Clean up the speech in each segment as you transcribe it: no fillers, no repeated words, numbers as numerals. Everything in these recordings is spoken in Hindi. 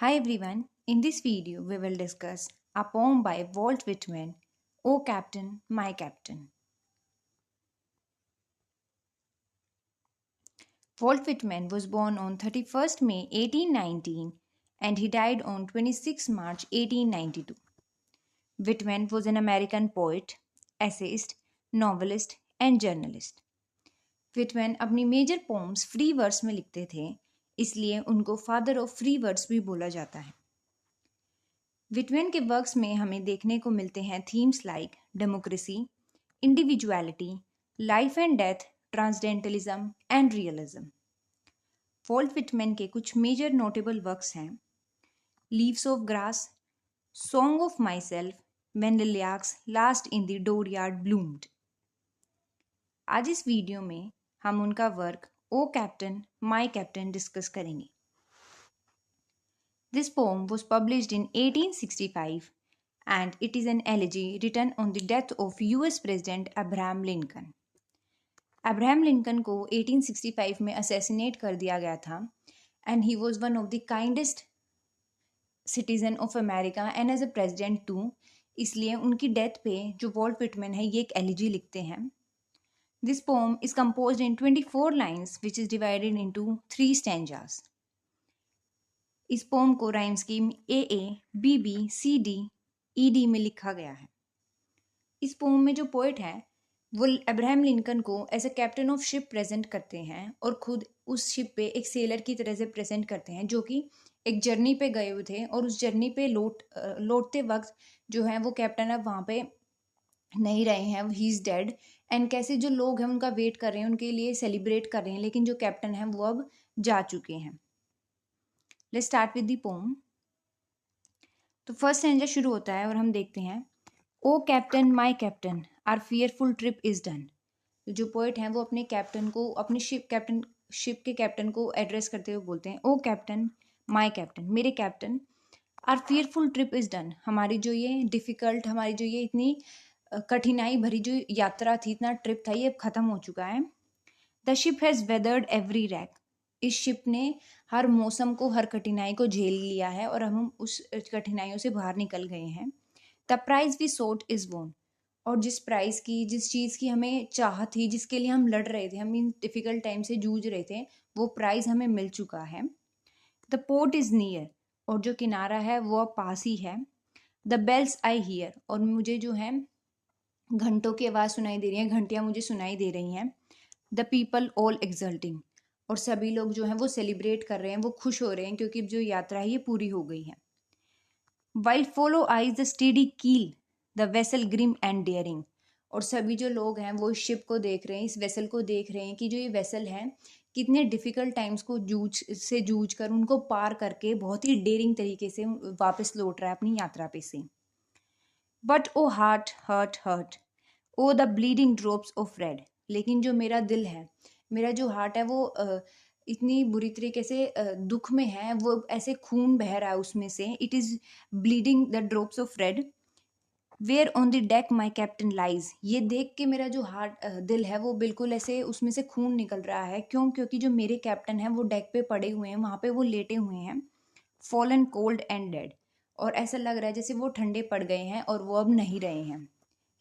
Hi everyone, in this video we will discuss a poem by Walt Whitman, O Captain, My Captain. Walt Whitman was born on 31st May 1819 and he died on 26 March 1892. Whitman was an American poet, essayist, novelist and journalist. Whitman अपनी मेजर पोम्स फ्री वर्स में लिखते थे, इसलिए उनको फादर ऑफ फ्री वर्स भी बोला जाता है। विटमैन के वर्क्स में हमें देखने को मिलते हैं themes like democracy, individuality, life and death, transcendentalism and realism. Walt Whitman के कुछ मेजर नोटेबल वर्क्स हैं leaves of grass, song of myself, when lilacs last in the dooryard bloomed. आज इस वीडियो में हम उनका work O captain my captain discuss करेंगे। This poem was published in 1865 and it is an elegy written on the death of US President Abraham Lincoln. Abraham Lincoln को 1865 में assassinate कर दिया गया था and he was one of the kindest citizen of America and as a president too. इसलिए उनकी डेथ पे जो वॉल्ट विटमैन है ये एक एलिजी लिखते हैं। This poem is composed in 24 lines which is divided into 3 stanzas. इस पोम को rhyme scheme A B B C D E D में लिखा गया है। इस पोम में जो पोएट है वो अब्राहम लिंकन को as a captain of ship present करते हैं और खुद उस शिप पे एक सेलर की तरह से प्रेजेंट करते हैं जो कि एक जर्नी पे गए हुए थे और उस जर्नी पे लौटते वक्त जो है वो कैप्टन अब वहाँ पे नहीं रहे हैं, ही इज़ डेड। एंड कैसे जो लोग हैं उनका वेट कर रहे हैं, उनके लिए सेलिब्रेट कर रहे हैं, लेकिन जो कैप्टन है वो अब जा चुके हैं। Let's start with the poem. तो फर्स्ट स्टैंजा शुरू होता है और हम देखते हैं O captain my captain our fearful trip is done. जो पोएट हैं वो अपने कैप्टन को अपनी शिप के कैप्टन को एड्रेस करते हुए बोलते हैं ओ कैप्टन माय कैप्टन, मेरे captain, our fearful trip is done. हमारी जो ये डिफ़िकल्ट, हमारी जो ये इतनी कठिनाई भरी जो यात्रा थी, इतना ट्रिप था, ये अब ख़त्म हो चुका है। The ship has weathered every rack. इस शिप ने हर मौसम को, हर कठिनाई को झेल लिया है और हम उस कठिनाइयों से बाहर निकल गए हैं। The prize we sought is won. और जिस प्राइज़ की, जिस चीज़ की हमें चाह थी, जिसके लिए हम लड़ रहे थे, हम इन डिफ़िकल्ट टाइम से जूझ रहे थे, वो प्राइज़ हमें मिल चुका है। The port is near. और जो किनारा है वो अब पास ही है। The bells I hear. और मुझे जो है घंटों की आवाज़ सुनाई दे रही है, घंटियाँ मुझे सुनाई दे रही हैं। The people all exulting. और सभी लोग जो हैं वो सेलिब्रेट कर रहे हैं, वो खुश हो रहे हैं क्योंकि जो यात्रा है ये पूरी हो गई है। While follow eyes the steady keel the vessel grim and daring. और सभी जो लोग हैं वो इस शिप को देख रहे हैं, इस वेसल को देख रहे हैं कि जो ये वेसल है कितने डिफ़िकल्ट टाइम्स को जूझ कर उनको पार करके बहुत ही डेयरिंग तरीके से वापस लौट रहा है अपनी यात्रा पे से। But O heart heart heart O the bleeding drops of red. लेकिन जो मेरा दिल है, मेरा जो हार्ट है वो इतनी बुरी तरीके से दुख में है, वो ऐसे खून बह रहा है उसमें से। It is bleeding the drops of red. Where on the deck my captain lies. ये देख के मेरा जो हार्ट दिल है वो बिल्कुल ऐसे उसमें से खून निकल रहा है। क्यों? क्योंकि जो मेरे कैप्टन हैं वो डेक पे पड़े हुए हैं, वहाँ पे वो लेटे हुए हैं। Fallen cold and dead. और ऐसा लग रहा है जैसे वो ठंडे पड़ गए हैं और वो अब नहीं रहे हैं।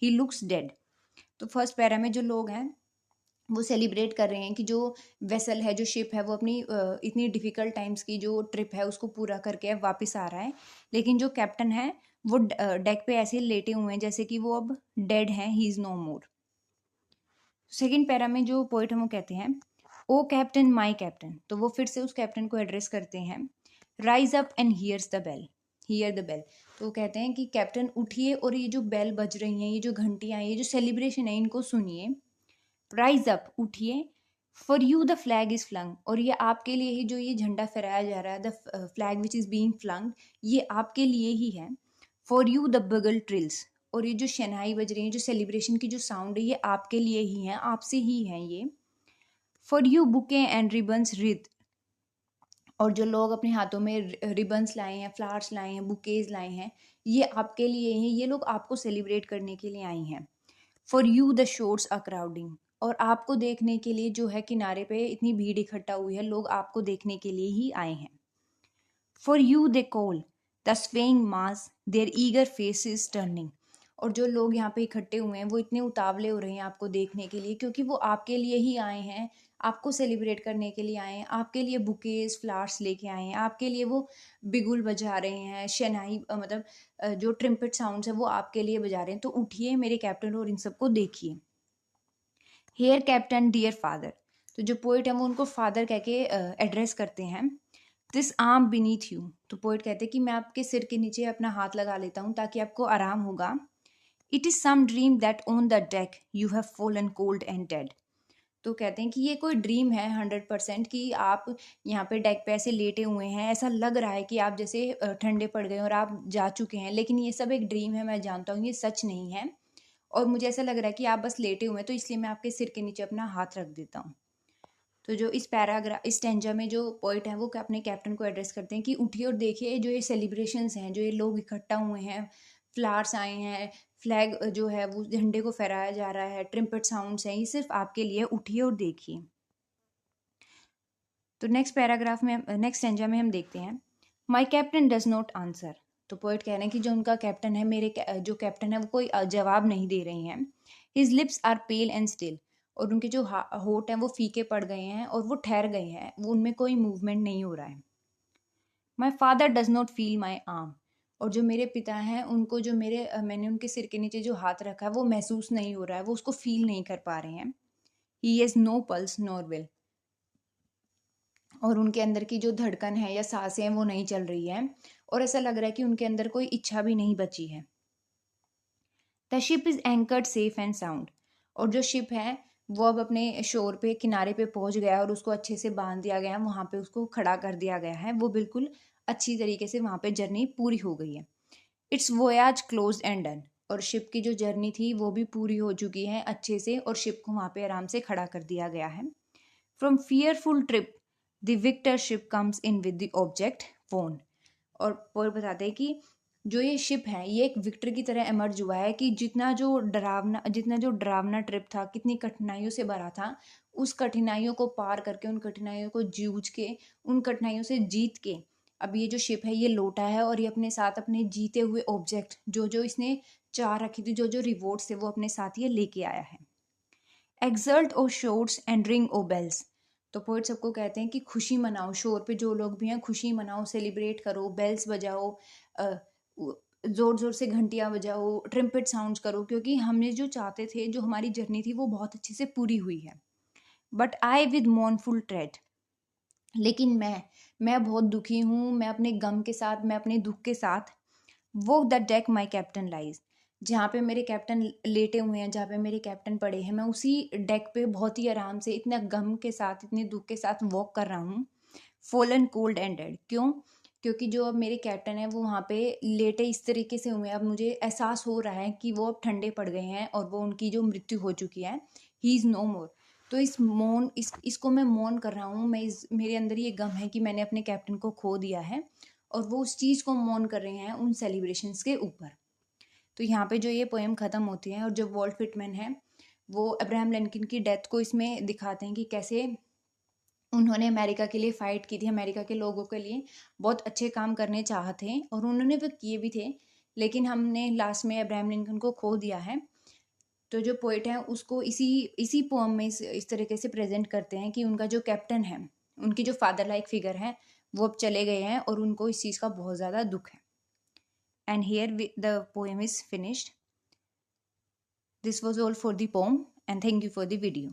He looks dead. तो फर्स्ट पैरा में जो लोग हैं वो सेलिब्रेट कर रहे हैं कि जो वेसल है, जो शिप है, वो अपनी इतनी डिफ़िकल्ट टाइम्स की जो ट्रिप है उसको पूरा करके अब वापस आ रहा है। लेकिन जो कैप्टन है वो डेक पे ऐसे लेटे हुए हैं जैसे कि वो अब डेड हैं, he is no more. Second para में जो पोइट है वो कहते हैं ओ कैप्टन माई कैप्टन। तो वो फिर से उस कैप्टन को एड्रेस करते हैं। Rise up and hears the bell, hear the bell. तो वो कहते हैं कि कैप्टन उठिए और ये जो बेल बज रही हैं, ये जो घंटियाँ, ये जो सेलिब्रेशन है, इनको सुनिए। राइज अप, उठिए। For you the flag is flung. और ये आपके लिए ही जो ये झंडा फहराया जा रहा है, the flag which is being flung, ये आपके लिए ही है। For you the bugle trills. और ये जो शहनाई बज रही है, जो सेलिब्रेशन की जो साउंड है, ये आपके लिए ही है, आपसे ही है ये। For you bouquet and ribbons rhythm. और जो लोग अपने हाथों में रिबन्स लाए हैं, फ्लावर्स लाए हैं, बुकेज लाए हैं, ये आपके लिए हैं, ये लोग आपको सेलिब्रेट करने के लिए आई हैं। For you the shores are crowding. और आपको देखने के लिए जो है किनारे पे इतनी भीड़ इकट्ठा हुई है, लोग आपको देखने के लिए ही आए हैं। For you they call the swaying mass their eager faces turning. और जो लोग यहाँ पे इकट्ठे हुए हैं वो इतने उतावले हो रहे हैं आपको देखने के लिए, क्योंकि वो आपके लिए ही आए हैं, आपको सेलिब्रेट करने के लिए आए हैं, आपके लिए बुकेज फ्लावर्स लेके आए हैं, आपके लिए वो बिगुल बजा रहे हैं, शनाई मतलब जो ट्रम्पेट साउंड्स है वो आपके लिए बजा रहे हैं। तो उठिए मेरे कैप्टन और इन सबको देखिए। हेयर कैप्टन डियर फादर, तो जो पोइट है वो उनको फादर कह के एड्रेस करते हैं। दिस आर्म बीनीथ यू, तो पोइट कहते हैं कि मैं आपके सिर के नीचे अपना हाथ लगा लेता हूँ ताकि आपको आराम होगा। It is some dream that on the deck you have fallen cold and dead, तो कहते हैं कि ये कोई ड्रीम है 100% कि आप यहाँ पे डेक पे ऐसे लेटे हुए हैं, ऐसा लग रहा है कि आप जैसे ठंडे पड़ गए और आप जा चुके हैं, लेकिन ये सब एक ड्रीम है, मैं जानता हूँ ये सच नहीं है, और मुझे ऐसा लग रहा है कि आप बस लेटे हुए हैं, तो इसलिए मैं आपके सिर के नीचे अपना हाथ रख देता हूँ। तो जो इस पैराग्राफ इस स्टेंजा में जो पोइट है वो अपने कैप्टन को एड्रेस करते हैं कि उठिए और देखिए जो ये सेलिब्रेशंस हैं, जो ये लोग इकट्ठा हुए हैं, फ्लावर्स आए हैं, फ्लैग जो है वो झंडे को फहराया जा रहा है, ट्रम्पेट साउंड्स हैं, ये सिर्फ आपके लिए, उठिए और देखिए। तो नेक्स्ट पैराग्राफ में नेक्स्ट स्टेंजा में हम देखते हैं माई कैप्टन डज नॉट आंसर, तो पोइट कह रहे हैं कि जो उनका कैप्टन है, मेरे जो कैप्टन है वो कोई जवाब नहीं दे रही हैं। His lips are pale and still, और उनके जो होठ हैं वो फीके पड़ गए हैं और वो ठहर गए हैं, वो उनमें कोई मूवमेंट नहीं हो रहा है। My father does not feel my arm, और जो मेरे पिता हैं उनको जो मैंने उनके सिर के नीचे जो हाथ रखा है वो महसूस नहीं हो रहा है, वो उसको फील नहीं कर पा रहे हैं। He has no pulse nor will, और उनके अंदर की जो धड़कन है या सांसें हैं वो नहीं चल रही है, और ऐसा लग रहा है कि उनके अंदर कोई इच्छा भी नहीं बची है। The ship is anchored safe and sound, और जो शिप है वो अब अपने शोर पे किनारे पे पहुंच गया है और उसको अच्छे से बांध दिया गया है, वहां पे उसको खड़ा कर दिया गया है, वो बिल्कुल अच्छी तरीके से वहां पे जर्नी पूरी हो गई है। It's voyage close and done, और शिप की जो जर्नी थी वो भी पूरी हो चुकी है अच्छे से, और शिप को वहां पे आराम से खड़ा कर दिया गया है। From fearful trip the victor ship comes in with the object phone, और बताते हैं कि जो ये शिप है ये एक विक्टर की तरह इमर्ज हुआ है कि जितना जो डरावना ट्रिप था, कितनी कठिनाइयों से भरा था, उस कठिनाइयों को पार करके, उन कठिनाइयों को जूझ के, उन कठिनाइयों से जीत के अब ये जो शिप है ये लौटा है, और ये अपने साथ अपने जीते हुए ऑब्जेक्ट जो जो इसने चाह रखी थी, जो जो रिवॉर्ड्स थे वो अपने साथ ये लेके आया है। Exult O shores and ring O bells, तो पोइट सबको कहते हैं कि खुशी मनाओ, शोर पे जो लोग भी हैं खुशी मनाओ, सेलिब्रेट करो, बेल्स बजाओ, जोर जोर से घंटियां बजाओ, ट्रम्पेट साउंड्स करो, क्योंकि हमने जो चाहते थे, जो हमारी जर्नी थी वो बहुत अच्छे से पूरी हुई है। But I with mournful trade, लेकिन मैं बहुत दुखी हूँ, मैं अपने गम के साथ, मैं अपने दुख के साथ, वो the deck my captain lies, जहाँ पे मेरे कैप्टन लेटे हुए हैं, जहाँ पे मेरे कैप्टन पड़े हैं, मैं उसी डेक पे बहुत ही आराम से, इतना गम के साथ, इतने दुख के साथ वॉक कर रहा हूँ। फॉलन कोल्ड एंड डेड, क्यों? क्योंकि जो अब मेरे कैप्टन है वो वहाँ पे लेटे इस तरीके से हुए हैं, अब मुझे एहसास हो रहा है कि वो अब ठंडे पड़ गए हैं और वो उनकी जो मृत्यु हो चुकी है, ही इज़ नो मोर। तो इसको मैं मौन कर रहा हूँ, मेरे अंदर ये गम है कि मैंने अपने कैप्टन को खो दिया है, और वो उस चीज़ को मौन कर रहे हैं उन सेलिब्रेशंस के ऊपर। तो यहाँ पे जो ये पोएम ख़त्म होती है, और जो वॉल्ट विटमैन है वो अब्राहम लिंकन की डेथ को इसमें दिखाते हैं कि कैसे उन्होंने अमेरिका के लिए फ़ाइट की थी, अमेरिका के लोगों के लिए बहुत अच्छे काम करने चाहते हैं, और उन्होंने वो किए भी थे, लेकिन हमने लास्ट में अब्राहम लिंकन को खो दिया है। तो जो पोइट है उसको इसी इसी पोम में इस तरीके से प्रेजेंट करते हैं कि उनका जो कैप्टन है, उनकी जो फादर लाइक फिगर है, वो अब चले गए हैं और उनको इस चीज़ का बहुत ज़्यादा दुख है। And here the poem is finished. This was all for the poem, and thank you for the video.